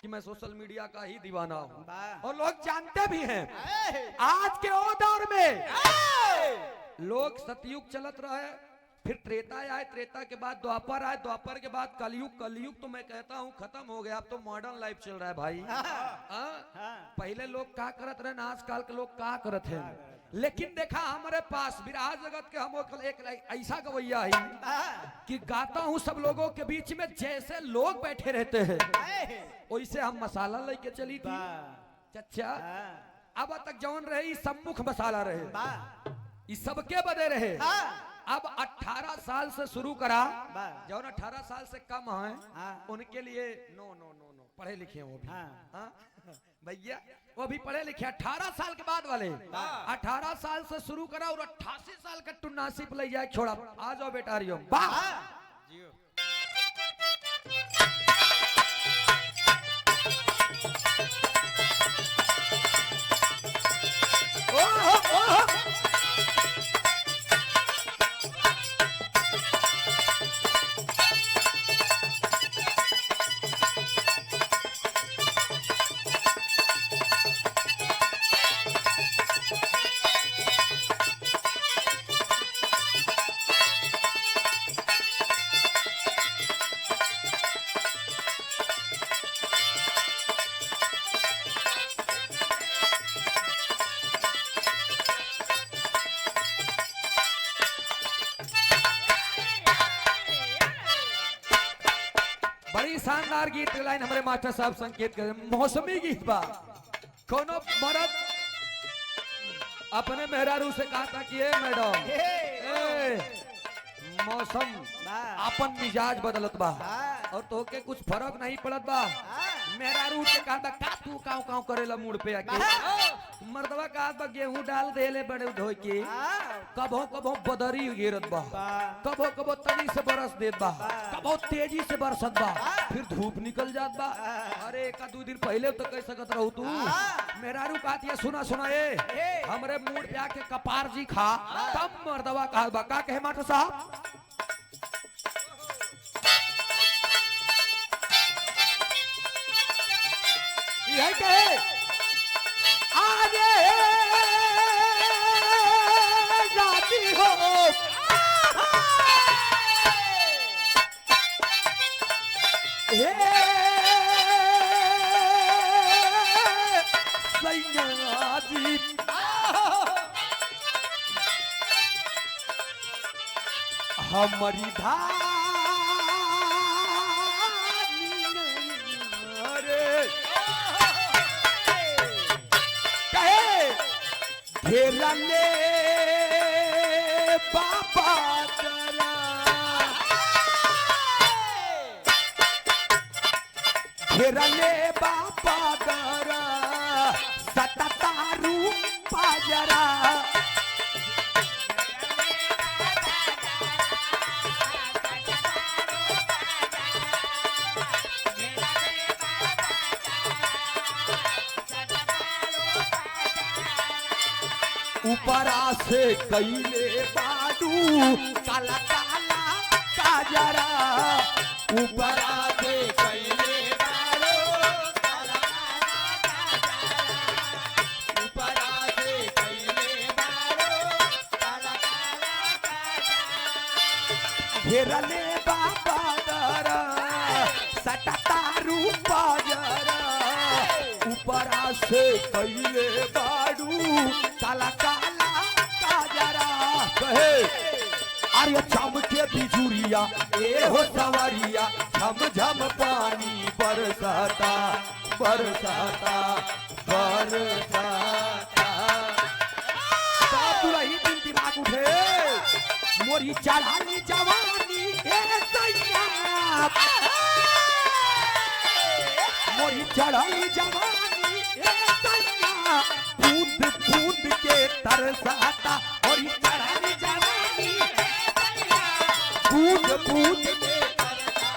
कि मैं social media का ही दीवाना हूँ और लोग जानते भी हैं। आज के ओ दौर में लोग सतयुग चलत रहे, फिर त्रेता आए, त्रेता के बाद द्वापर आए, द्वापर के बाद कलयुग, कलयुग तो मैं कहता हूँ खत्म हो गया, अब तो मॉडर्न लाइफ चल रहा है भाई। पहले लोग का करत रहे ना, आजकल के लोग का करत हैं। लेकिन देखा हमारे पास विराज जगत के हम एक ऐसा गवैया है कि गाता हूँ सब लोगों के बीच में, जैसे लोग बैठे रहते हैं वैसे हम मसाला लेके चली थी चचा। अब तक जौन रहे सम्मुख मसाला रहे, इस सबके बदे रहे। अब 18 साल से शुरू करा, जौन 18 साल से कम है उनके लिए नो नो नो नो, पढ़े लिखे हैं वो भी भैया, वो भी पढ़े लिखे। 18 साल के बाद वाले 18 साल से शुरू करा और 88 साल का टुन्नासी पे ले जाए छोड़ा। आ जाओ बेटा रियो शानदार गीत लाइन हमारे मास्टर साहब संकेत कर, मौसमी गीत बा। कोनो मर्द अपने मेहरारू से कहा था कि मैडम मौसम अपन मिजाज बदलत बा और तो के कुछ फर्क नहीं पड़त बा। मेहरारू से कहा था का तू काव काव करेला मुड़ पे आके, मर्दवा कहा था गेहूं डाल देले बड़े धोई के, कबो कबो बदरी गिरत बा, कबो कबो तनी से बरस देत बा, कबो तेजी से बरसत बा, फिर धूप निकल जात बा। अरे एक दो दिन पहले तो कह सकत रहू तू। मेहरारू कहती है सुना सुना ए हमरे मुड़ पे आके कपार जी खा, तब मर्दवा कहा बा का कहे मास्टर साहब यही कहे आगे जाती हो सैया जी हमारी धार घेरा ले बाबा जरा, घेरा ले बाबा जरा सततारू पाजरा। ऊपरा से कैले बाडू काला काला काजरा, ऊपरा से कैले बाडू काला काला काजरा, ऊपरा से कैले बाडू काला काला काजरा। घेरले बाबा दरा सटतारू पाजरा, ऊपरा से कैले बाडू काला काला काजरा। कहे अरे चमके बिजुरिया ए हो सवरिया, झम झम पानी बरसाता बरसाता बरसाता। ही दिन दिमाग उठे मोरी चढ़ानी जवानी ए सैया, मोरी चढ़ानी जवानी ए सैया, बूंद बूंद के तरसाता और चढ़ानी जवानी बूंद बूंद के तरसाता,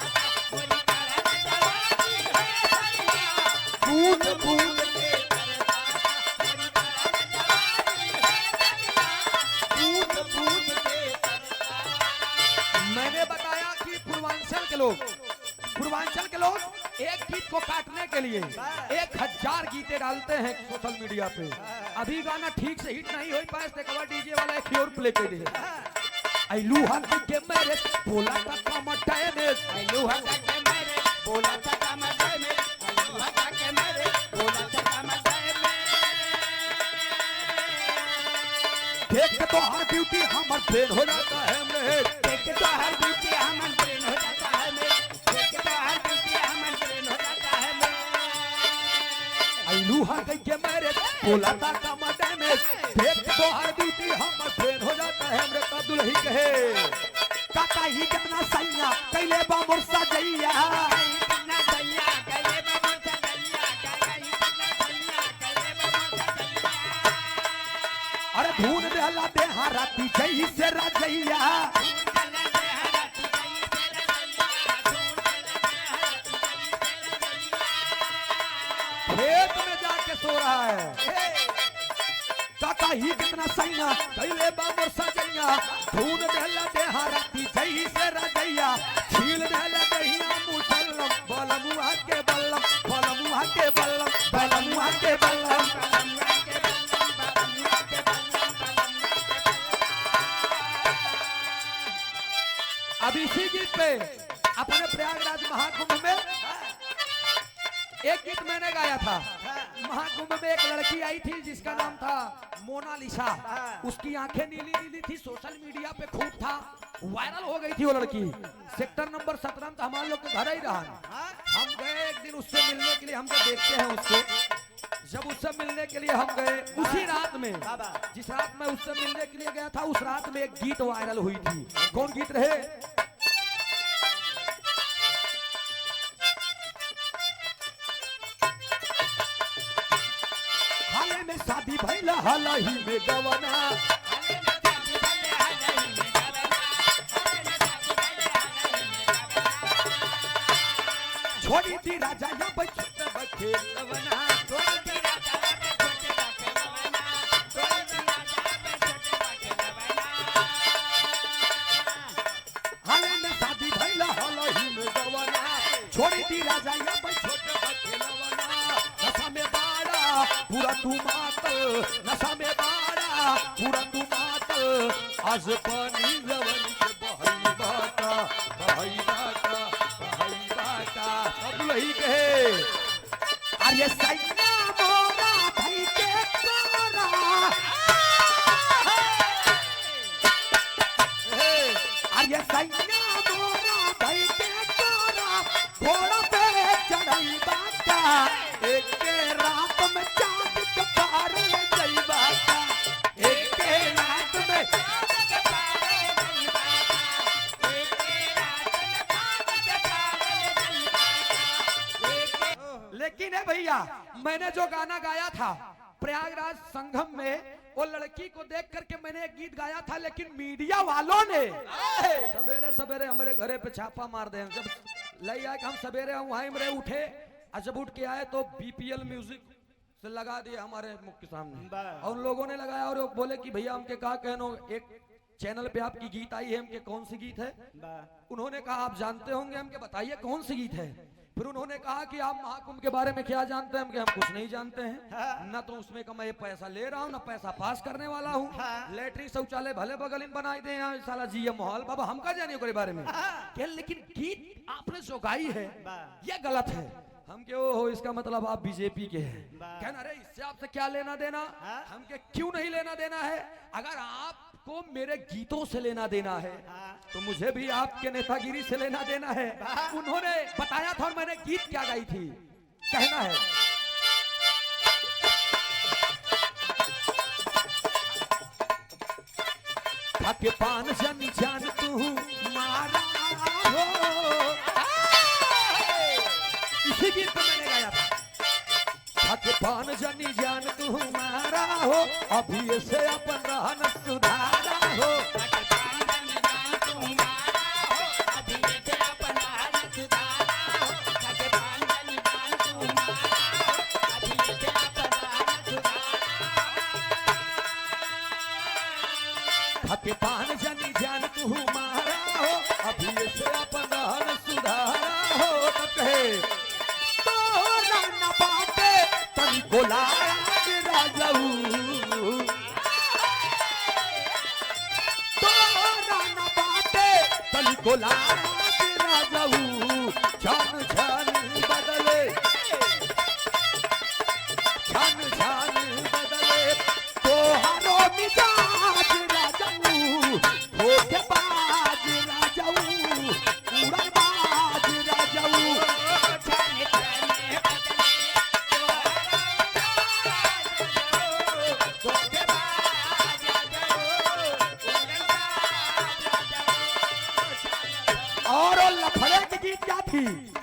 बूंद बूंद के बूंद बूंद के। मैंने बताया कि पूर्वांचल के लोग एक गीत को काटने के लिए 1000 गीतें डालते हैं सोशल मीडिया पे। अभी गाना ठीक से हिट नहीं हो पाए तो कवा डीजे वाला एक और प्ले कर दे। आइलू हक के मेरे बोला था कमटे में, आइलू हक के मेरे बोला था कमटे में, आइलू हक के मेरे बोला था कमटे में। देख तो हर ब्यूटी हमर फेर हो जाता है मेरे, देख तो हर ब्यूटी हमर ट्रेन हो जाता है मेरे, देख तो हर ब्यूटी हमर ट्रेन हो जाता है मेरे। आइलू हक के मेरे बोला था कमटे में, देख तो हर ब्यूटी हमर फेर हो जाता है मेरे। का दुल्ही कहे काका ही कितना सैया कैले बा मोर सजैया, कितना सैया कैले बा मोर सजैया, काका ही कितना सैया कैले बा मोर सजैया। अरे धून देला देहा राती जई से राजैया, खेत में जाके सो रहा है। काका ही कितना सैया कैले बा मोर सजैया, धून देला देहा राती जई से राजैया, छील देला दहिया मुसल्लम बलमुआ के बल्लम, बलमुआ के बल्लम, बलमुआ के बल्लम। अब इसी गीत पे अपने प्रयागराज महाकुंभ में एक गीत मैंने गाया था। महाकुंभ में एक लड़की आई थी जिसका नाम था मोनालिसा। उसकी आंखें नीली नीली थी, सोशल मीडिया पे खूब था, वायरल हो गई थी वो लड़की। सेक्टर नंबर 17 में हमारे लोग के घर ही रहा। हम गए एक दिन उससे मिलने के लिए, हमको देखते हैं उसको। जब उससे मिलने के लिए हम गए, उसी रात में जिस रात में उससे मिलने के लिए गया था, उस रात में एक गीत वायरल हुई थी। कौन गीत रहे? हाले में शादी भइल हालही में गवना, छोड़ी थी राजा या बच्चे बच्चे गवना, छोड़ी थी राजा या छोटे बच्चे गवना, छोड़ी थी राजा या छोटे बच्चे गवना। हाले में शादी भइल हालही में गवना, छोड़ी थी राजा या छोटे बच्चे गवना। नशा में बाड़ा पूरा तू मातल, नशा में बाड़ा पूरा तू मातल, आज पानी लवन के बहई बाटा, बहई बाटा, बहई बाटा। अब वही कहे अरे सैया मोरा भाई के तोरा, अरे सैया मोरा भाई के तोरा, घोड़ा पे चढ़ई बाटा, एक के रात में चांद के पार ले गई बाटा, एक के रात में चांद के पार ले गई बाटा, एक के रात में चांद के पार ले गई बाटा, एक के। लेकिन है भैया, मैंने जो गाना गाया था प्रयागराज संगम में, वो लड़की को देख करके मैंने एक गीत गाया था, लेकिन मीडिया वालों ने सवेरे सवेरे हमारे घरे पे छापा मार दे। जब ले आए हम सवेरे वहीं में उठे, और जब उठ के आए तो बीपीएल म्यूजिक से लगा दिया हमारे मुख के सामने, और उन लोगों ने लगाया और वो बोले कि भैया हमके कहा कहनो एक चैनल पे आपकी गीत आई है, हमके कौन सी गीत है? उन्होंने कहा आप जानते होंगे, हमके बताइए कौन सी गीत है। फिर उन्होंने कहा कि आप महाकुंभ के बारे में क्या जानते हैं? हम कुछ नहीं जानते हैं, ना तो उसमें का मैं पैसा ले रहा हूँ, ना पैसा पास करने वाला हूँ। लेटरिन शौचालय भले बगल में बनाई दे, यहाँ साला जी माहौल बाबा हमका जानिए के बारे में क्या, लेकिन गीत आपने जो गाई है ये गलत है। हम के हो इसका मतलब आप बीजेपी के हैं। कहना अरे इससे आपसे क्या लेना देना, हमके क्यों नहीं लेना देना है? अगर आपको मेरे गीतों से लेना देना है तो मुझे भी आपके नेतागिरी से लेना देना है। उन्होंने बताया था और मैंने गीत क्या गाई थी, कहना है खाके पान जन जान तू मारा हो, इसी गीत पे मैंने गाया था। खाके पान जनी जान तू मारा हो, अभी से अपन रहन सुधारा हो। खाके पान जनी जान तू मारा हो, अभी से अपन रहन सुधारा हो। तब कहे तोरा तनिको लाज राजाऊ तोरा न बाटे तनिको लाज राजाऊ छन छन बदले छन छन बदले तोहरो मिजाज राजाऊ धोखेबाज राजाऊ उड़नबाज राजाऊ और लफड़े की गीत क्या थी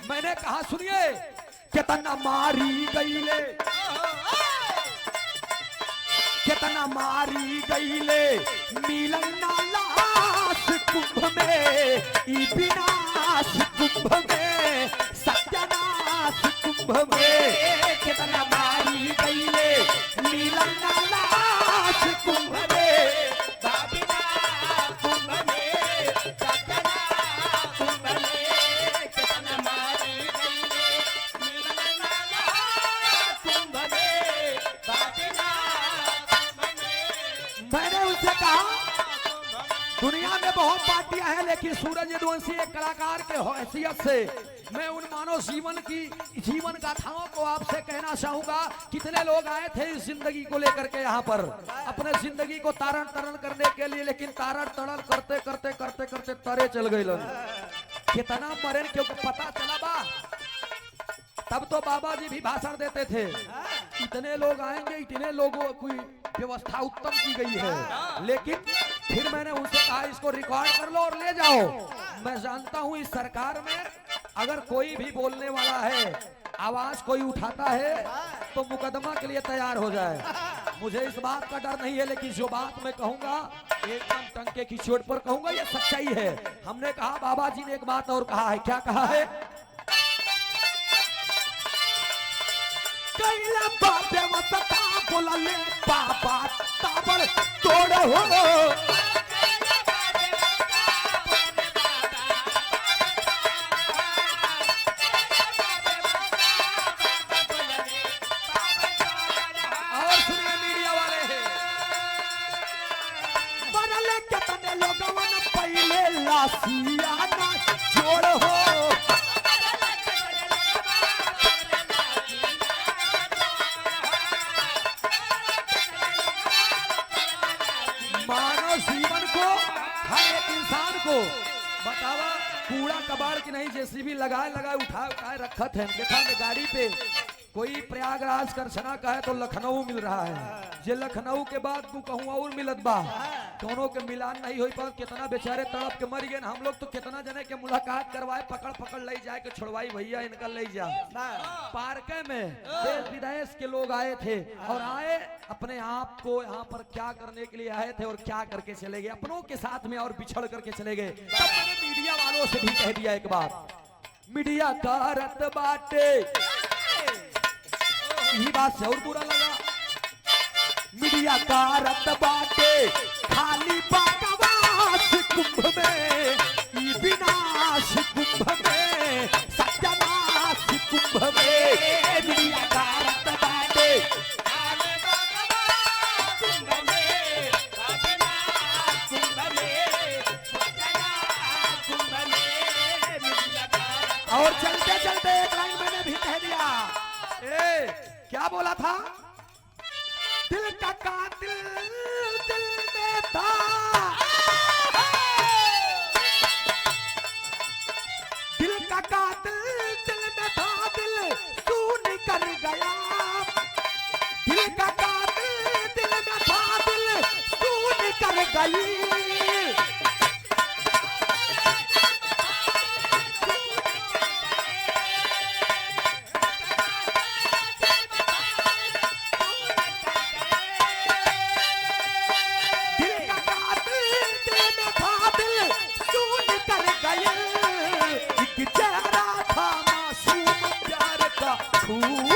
मैंने कहा सुनिए कितना मारी गईले कितना मारी गईले मिलन ना लाश कुंभ में ई विनाश कुंभ में सत्यानाश कुंभ में कितना मारी गईले मिलन ना लाश कुंभ में मैंने उनसे कहा दुनिया में बहुत पार्टियां हैं लेकिन सूरज यदुवंशी एक कलाकार के हैसियत से मैं उन मानव जीवन गाथाओं को आपसे कहना चाहूंगा। कितने लोग आए थे इस जिंदगी को लेकर के यहाँ पर अपने जिंदगी को तारण तरण करने के लिए, लेकिन तारण तरण करते करते करते करते तरे चल गए लोग। कितना मरे क्योंकि पता चला बा तब तो बाबा जी भी भाषण देते थे इतने लोग आएंगे, इतने लोगों की व्यवस्था उत्तम की गई है। लेकिन फिर मैंने उनसे कहा इसको रिकॉर्ड कर लो और ले जाओ। मैं जानता हूं इस सरकार में अगर कोई भी बोलने वाला है, आवाज कोई उठाता है तो मुकदमा के लिए तैयार हो जाए। मुझे इस बात का डर नहीं है, लेकिन जो बात मैं कहूंगा एकदम टंके की चोट पर कहूंगा, ये सच्चाई है। हमने कहा बाबा जी ने एक बात और कहा है, क्या कहा है? कैला व्यवस्था बोलले बाबा ताबड़ तोड़ हो और सुनिए मीडिया वाले हैं बनले कितने लोगवन पहले लासिया ना जोड़ हो जीवन को हर एक इंसान को बतावा कूड़ा कबाड़ की नहीं जेसीबी लगाए उठाए रखत है। देखा गाड़ी पे कोई प्रयागराज करछना का है तो लखनऊ मिल रहा है, जे लखनऊ के बाद तू कहूँ और मिलत बा, दोनों के मिलान नहीं हो पाए। कितना बेचारे तड़प के मर गए। हम लोग तो कितना जने के मुलाकात करवाए, पकड़ ले जाए के छुड़वाई भैया इनका ले जा। पार्क में देश विदेश के लोग आए थे और आए अपने आप को यहाँ पर क्या करने के लिए आए थे और क्या करके चले गए, अपनों के साथ में और बिछड़ करके चले गए। तब मैंने मीडिया वालों से भी कह दिया एक बात, मीडिया का रत बाटे, यही बात से और बुरा लगा। मीडिया का रत बाटे खाली बकवास कुंभ में, विनाश कुंभ में, सत्यानाश कुंभ में। मीडिया का रत बाटे खाली बकवास कुंभ में, विनाश कुंभ में, सत्यानाश कुंभ में। और चलते चलते एक लाइन मैंने भी कह दिया, क्या बोला था? दिल का कातिल दिल में था, दिल का कातिल दिल में था, दिल सुन कर गया। दिल का कातिल दिल में था, दिल सुन कर गई। खून